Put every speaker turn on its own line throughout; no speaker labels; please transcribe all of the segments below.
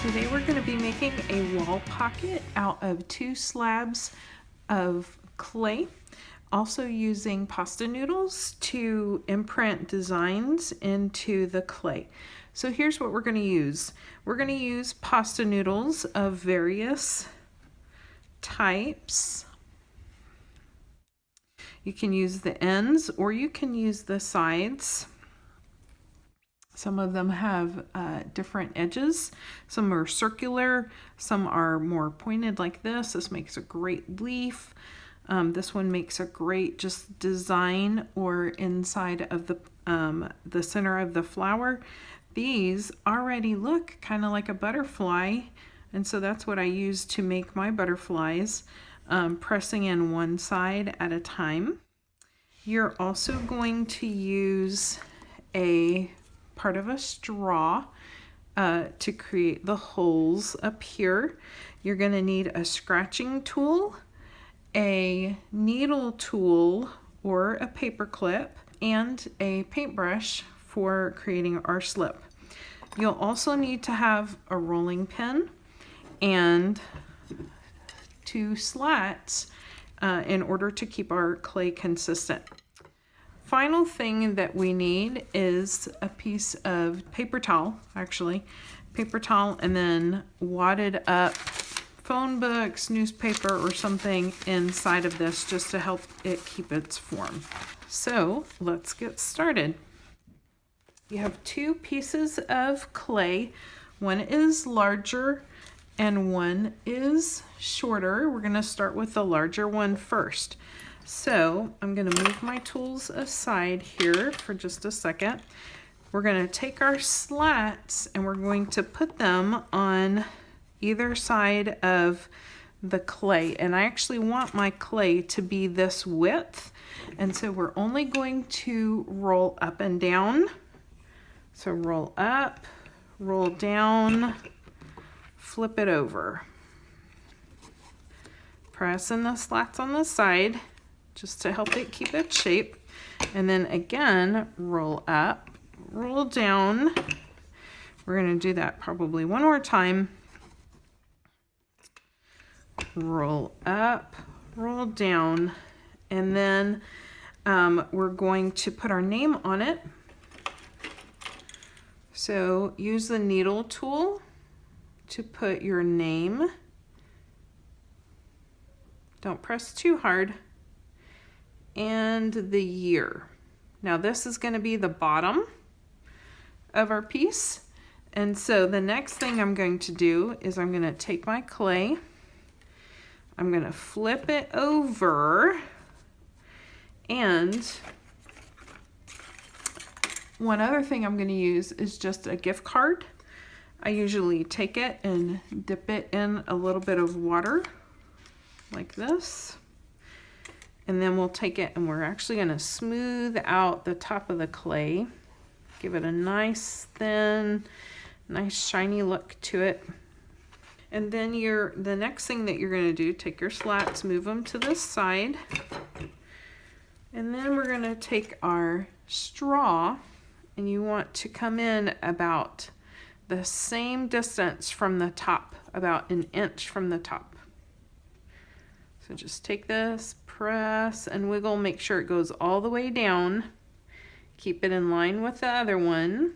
Today we're going to be making a wall pocket out of 2 slabs of clay, also using pasta noodles to imprint designs into the clay. So here's what we're going to use. We're going to use pasta noodles of various types. You can use the ends or you can use the sides. Some of them have different edges. Some are circular, some are more pointed like this. This makes a great leaf. This one makes a great just design or inside of the center of the flower. These already look kind of like a butterfly, and so that's what I use to make my butterflies, pressing in one side at a time. You're also going to use a part of a straw to create the holes up here. You're going to need a scratching tool, a needle tool or a paper clip, and a paintbrush for creating our slip. You'll also need to have a rolling pin and 2 slats in order to keep our clay consistent. Final thing that we need is a piece of paper towel, paper towel, and then wadded up phone books, newspaper, or something inside of this just to help it keep its form. So let's get started. You have 2 pieces of clay. One is larger and one is shorter. We're going to start with the larger one first. So I'm going to move my tools aside here for just a second. We're going to take our slats and we're going to put them on either side of the clay. And I actually want my clay to be this width. And so we're only going to roll up and down. So roll up, roll down, flip it over. Press in the slats on the side just to help it keep its shape. And then again, roll up, roll down. We're going to do that probably one more time. Roll up, roll down, and then we're going to put our name on it. So use the needle tool to put your name. Don't press too hard. And the year. Now this is going to be the bottom of our piece. And so the next thing I'm going to do is I'm going to take my clay, I'm going to flip it over, and one other thing I'm going to use is just a gift card. I usually take it and dip it in a little bit of water like this. And then we'll take it and we're actually going to smooth out the top of the clay. Give it a nice thin, nice shiny look to it. And then the next thing that you're going to do, take your slats, move them to this side. And then we're going to take our straw, and you want to come in about the same distance from the top, about an inch from the top. So just take this, press and wiggle, make sure it goes all the way down. Keep it in line with the other one.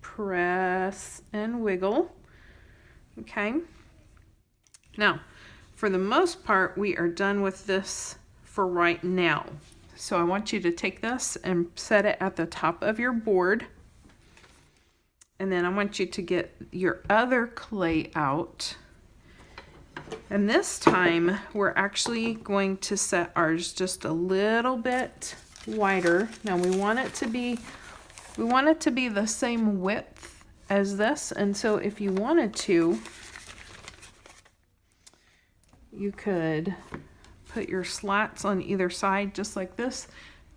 Press and wiggle. Okay. Now, for the most part, we are done with this for right now. So I want you to take this and set it at the top of your board. And then I want you to get your other clay out. And this time we're actually going to set ours just a little bit wider. Now we want it to be the same width as this, and so if you wanted to, you could put your slats on either side just like this.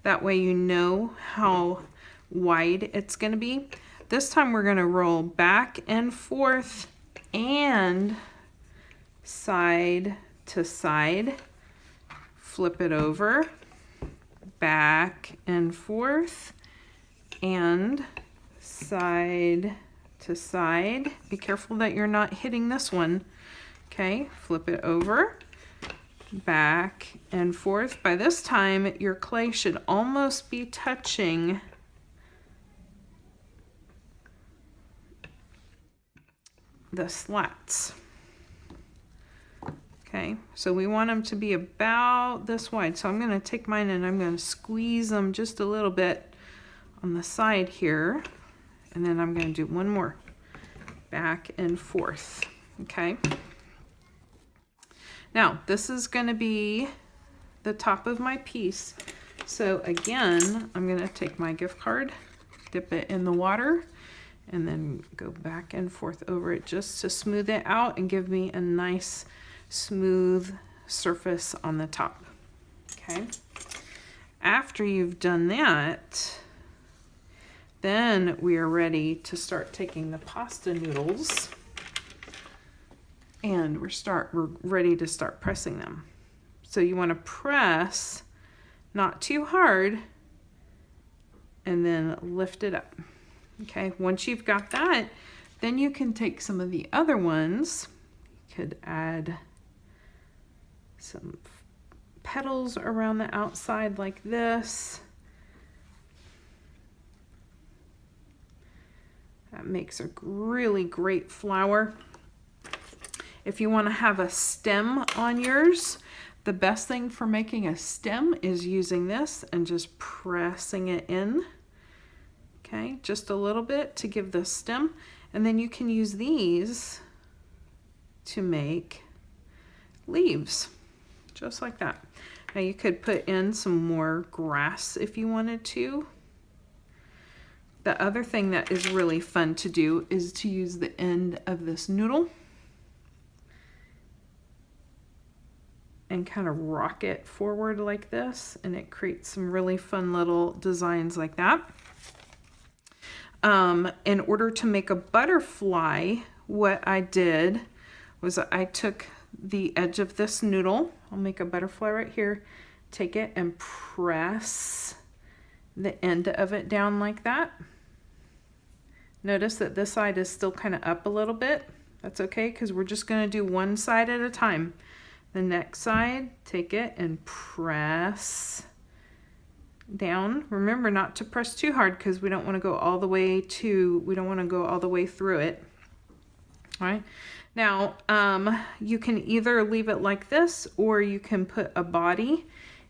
That way you know how wide it's going to be. This time we're going to roll back and forth and side to side, flip it over, back and forth, and side to side. Be careful that you're not hitting this one. Okay, flip it over, back and forth. By this time, your clay should almost be touching the slats. Okay, so we want them to be about this wide. So I'm going to take mine and I'm going to squeeze them just a little bit on the side here. And then I'm going to do one more, back and forth. Okay. Now, this is going to be the top of my piece. So again, I'm going to take my gift card, dip it in the water, and then go back and forth over it just to smooth it out and give me a nice smooth surface on the top. Okay. After you've done that, then we are ready to start taking the pasta noodles and we're ready to start pressing them. So you want to press not too hard and then lift it up. Okay, once you've got that, then you can take some of the other ones. You could add some petals around the outside like this. That makes a really great flower. If you want to have a stem on yours, the best thing for making a stem is using this and just pressing it in. Okay, just a little bit to give the stem. And then you can use these to make leaves, just like that. Now you could put in some more grass if you wanted to. The other thing that is really fun to do is to use the end of this noodle and kind of rock it forward like this, and it creates some really fun little designs like that. In order to make a butterfly, what I did was I took the edge of this noodle, I'll make a butterfly right here, take it and press the end of it down like that. Notice that this side is still kind of up a little bit. That's okay, because we're just going to do one side at a time. The next side, take it and press down. Remember not to press too hard because we don't want to go all the way through it. All right. Now, you can either leave it like this or you can put a body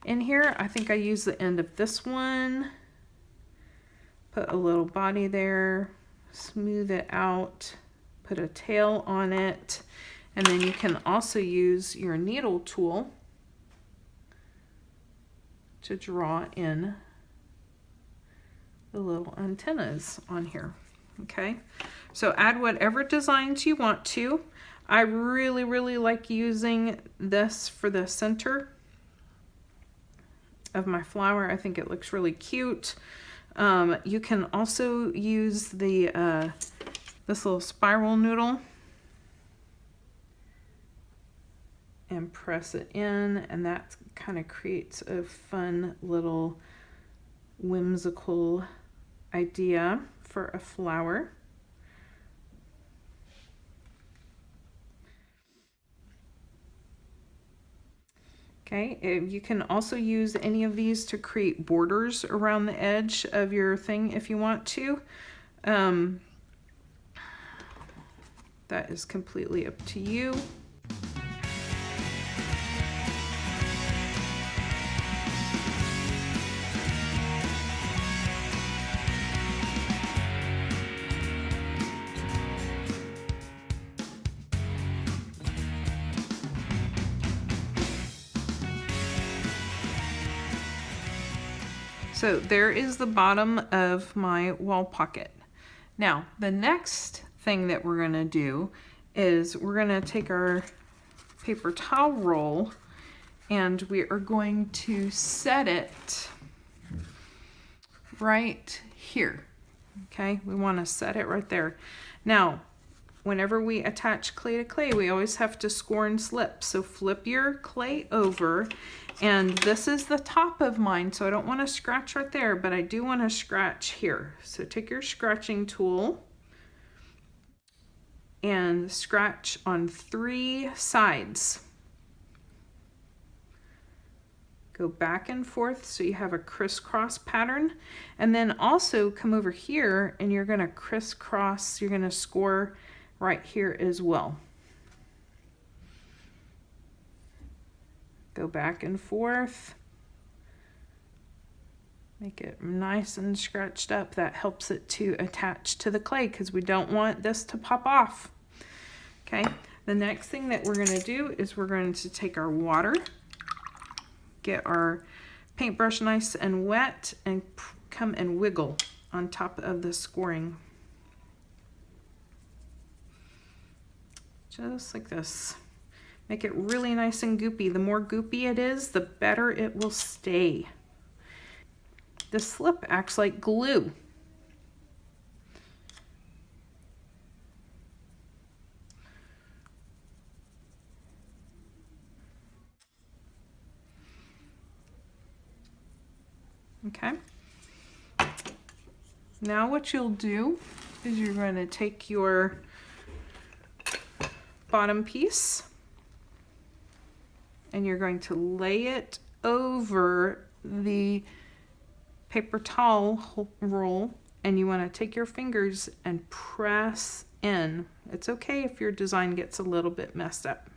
in here. I think I use the end of this one. Put a little body there, smooth it out, put a tail on it, and then you can also use your needle tool to draw in the little antennas on here. Okay, so add whatever designs you want to. I really like using this for the center of my flower. I think it looks really cute. You can also use the this little spiral noodle and press it in, and that kind of creates a fun little whimsical idea for a flower. Okay, you can also use any of these to create borders around the edge of your thing if you want to. That is completely up to you. So there is the bottom of my wall pocket. Now, the next thing that we're gonna do is we're gonna take our paper towel roll and we are going to set it right here. Okay, we wanna set it right there. Now, whenever we attach clay to clay, we always have to score and slip. So flip your clay over, and this is the top of mine, so I don't want to scratch right there, but I do want to scratch here. So take your scratching tool and scratch on 3 sides. Go back and forth so you have a crisscross pattern, and then also come over here and you're going to crisscross, you're going to score right here as well. Go back and forth. Make it nice and scratched up. That helps it to attach to the clay because we don't want this to pop off. Okay, the next thing that we're going to do is we're going to take our water, get our paintbrush nice and wet, and come and wiggle on top of the scoring. Just like this. Make it really nice and goopy. The more goopy it is, the better it will stay. The slip acts like glue. Okay. Now what you'll do is you're going to take your bottom piece and you're going to lay it over the paper towel roll, and you want to take your fingers and press in. It's okay if your design gets a little bit messed up.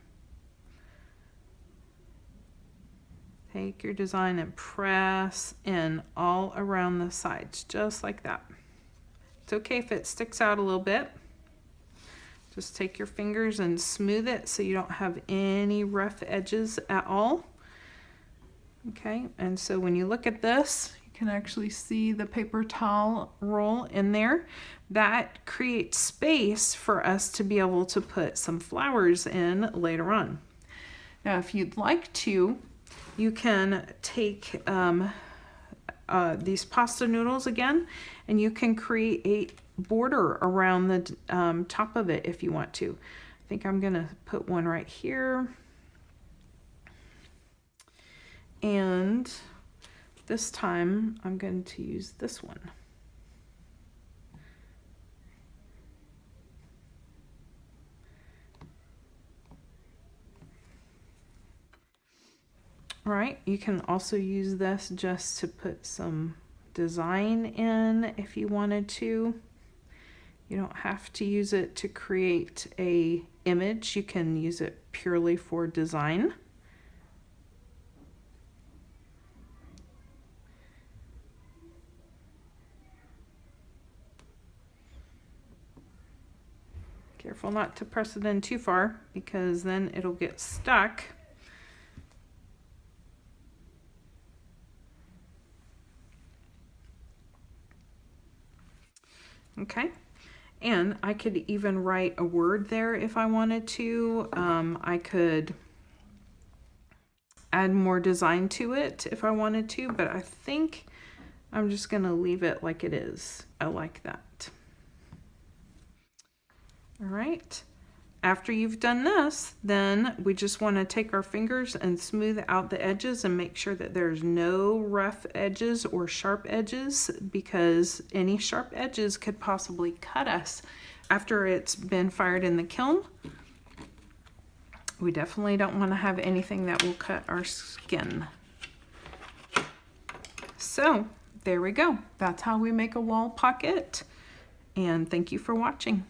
Take your design and press in all around the sides, just like that. It's okay if it sticks out a little bit. Just take your fingers and smooth it so you don't have any rough edges at all. Okay, and so when you look at this, you can actually see the paper towel roll in there. That creates space for us to be able to put some flowers in later on. Now, if you'd like to, you can take these pasta noodles again, and you can create a border around the top of it if you want to. I think I'm gonna put one right here. And this time I'm going to use this one. All right, you can also use this just to put some design in if you wanted to. You don't have to use it to create a image. You can use it purely for design. Careful not to press it in too far because then it'll get stuck. Okay, and I could even write a word there if I wanted to. I could add more design to it if I wanted to, but I think I'm just going to leave it like it is. I like that. All right, after you've done this, then we just want to take our fingers and smooth out the edges and make sure that there's no rough edges or sharp edges, because any sharp edges could possibly cut us after it's been fired in the kiln. We definitely don't want to have anything that will cut our skin. So there we go. That's how we make a wall pocket, and thank you for watching.